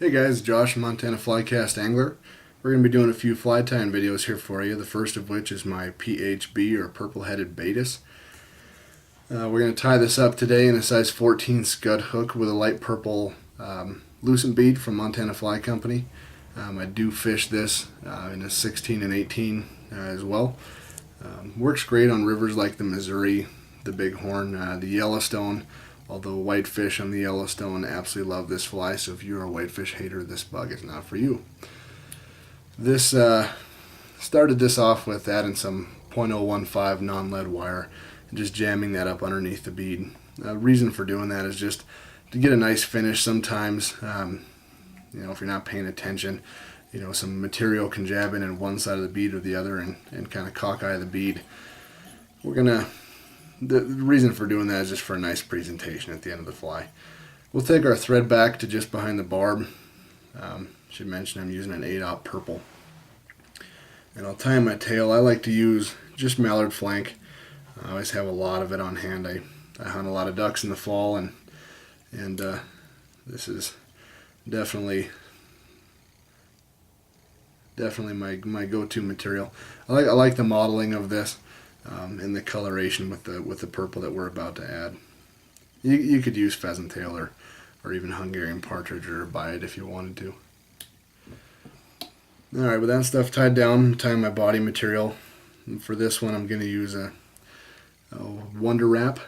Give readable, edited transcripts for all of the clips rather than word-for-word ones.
Hey guys, Josh from Montana Flycast Angler. We're going to be doing a few fly tying videos here for you, the first of which is my PHB or purple-headed Baetis. We're going to tie this up today in a size 14 scud hook with a light purple lucent bead from Montana Fly Company. I do fish this in a 16 and 18 as well. Works great on rivers like the Missouri, the Bighorn, the Yellowstone. Although whitefish on the Yellowstone absolutely love this fly, so if you're a whitefish hater, this bug is not for you. This started this off with adding some .015 non-lead wire and just jamming that up underneath the bead. The reason for doing that is just to get a nice finish. Sometimes, if you're not paying attention, some material can jab in one side of the bead or the other and kind of cockeye the bead. The reason for doing that is just for a nice presentation at the end of the fly. We'll take our thread back to just behind the barb. Should mention I'm using an 8/0 purple. And I'll tie my tail. I like to use just mallard flank. I always have a lot of it on hand. I hunt a lot of ducks in the fall, and this is definitely my go-to material. I like the modeling of this. And the coloration with the purple that we're about to add. You could use pheasant tail or even Hungarian partridge or biot if you wanted to. Alright, with that stuff tied down, I'm tying my body material. And for this one I'm going to use a Wonder Wrap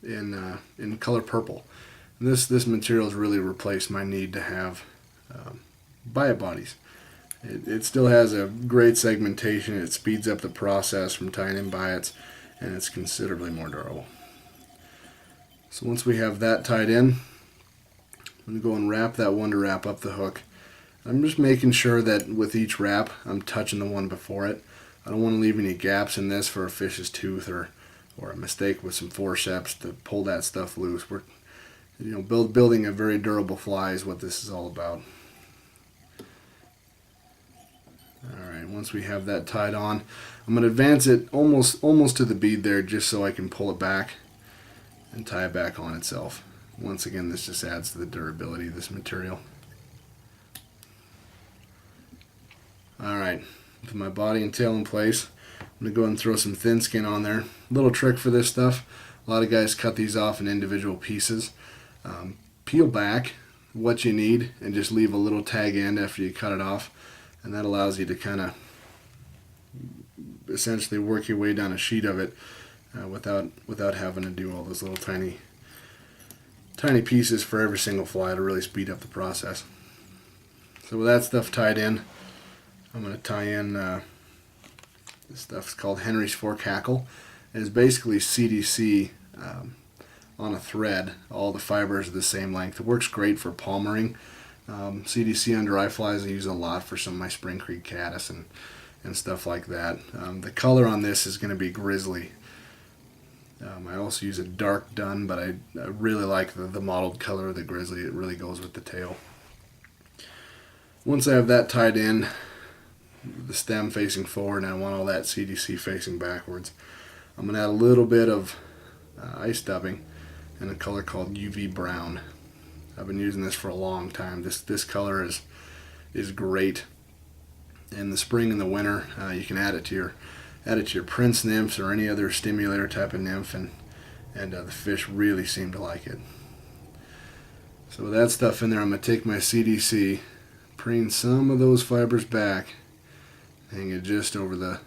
in color purple. And this material has really replaced my need to have biot bodies. It still has a great segmentation. It speeds up the process from tying in biots, and it's considerably more durable. So once we have that tied in, I'm going to go and wrap that Wonder Wrap up the hook. I'm just making sure that with each wrap I'm touching the one before it. I don't want to leave any gaps in this for a fish's tooth or a mistake with some forceps to pull that stuff loose. We're building a very durable fly is what this is all about. Alright, once we have that tied on, I'm going to advance it almost to the bead there just so I can pull it back and tie it back on itself. Once again, this just adds to the durability of this material. Alright, with my body and tail in place, I'm going to go ahead and throw some thin skin on there. Little trick for this stuff, a lot of guys cut these off in individual pieces. Peel back what you need and just leave a little tag end after you cut it off. And that allows you to kind of essentially work your way down a sheet of it without having to do all those little tiny pieces for every single fly to really speed up the process. So with that stuff tied in, I'm going to tie in this stuff's called Henry's Fork Hackle. It's basically CDC on a thread. All the fibers are the same length. It works great for palmering. CDC on dry flies I use a lot for some of my Spring Creek caddis and stuff like that. The color on this is going to be grizzly. I also use a dark dun, but I really like the mottled color of the grizzly. It really goes with the tail. Once I have that tied in, the stem facing forward, and I want all that CDC facing backwards, I'm going to add a little bit of ice dubbing in a color called UV brown. I've been using this for a long time. This color is great in the spring and the winter. You can add it to your prince nymphs or any other stimulator type of nymph, and the fish really seem to like it. So with that stuff in there, I'm going to take my CDC, preen some of those fibers back, hang it just over the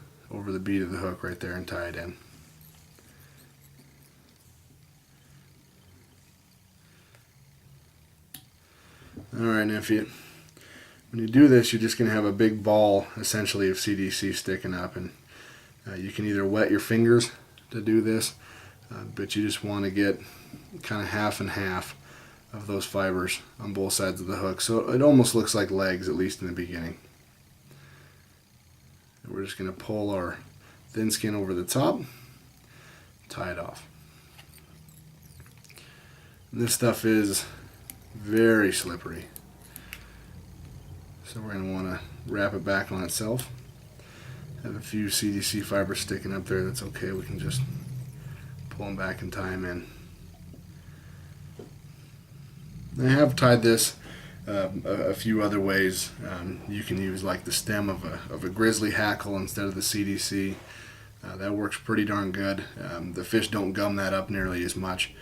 bead of the hook right there, and tie it in. Alright, now when you do this, you're just going to have a big ball essentially of CDC sticking up, and you can either wet your fingers to do this, but you just want to get kind of half and half of those fibers on both sides of the hook, so it almost looks like legs, at least in the beginning. And we're just going to pull our thin skin over the top, tie it off. And this stuff is very slippery, so we're going to want to wrap it back on itself. Have a few CDC fibers sticking up there, that's okay, we can just pull them back and tie them in. I have tied this a few other ways. You can use like the stem of a grizzly hackle instead of the CDC. That works pretty darn good. The fish don't gum that up nearly as much.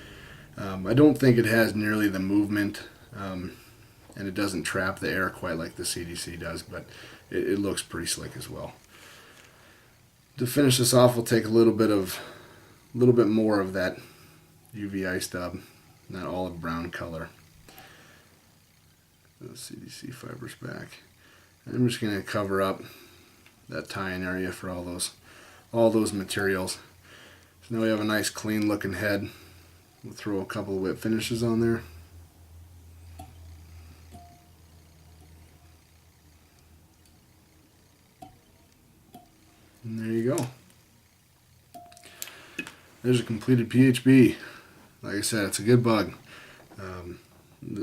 I don't think it has nearly the movement, and it doesn't trap the air quite like the CDC does, but it looks pretty slick as well. To finish this off, we'll take a little bit more of that UV ice dub, that olive brown color. The CDC fibers back. And I'm just going to cover up that tie-in area for all those materials. So now we have a nice clean looking head. We'll throw a couple of whip finishes on there. And there you go. There's a completed PHB. Like I said, it's a good bug,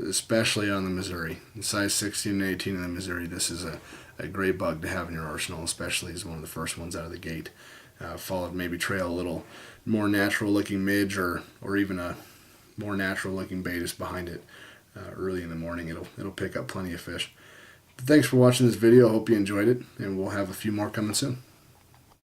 especially on the Missouri. In size 16 and 18 in the Missouri, this is a great bug to have in your arsenal, especially as one of the first ones out of the gate. Followed maybe trail a little more natural looking midge or even a more natural looking Baetis behind it early in the morning. It'll pick up plenty of fish. But thanks for watching this video. I hope you enjoyed it, and we'll have a few more coming soon.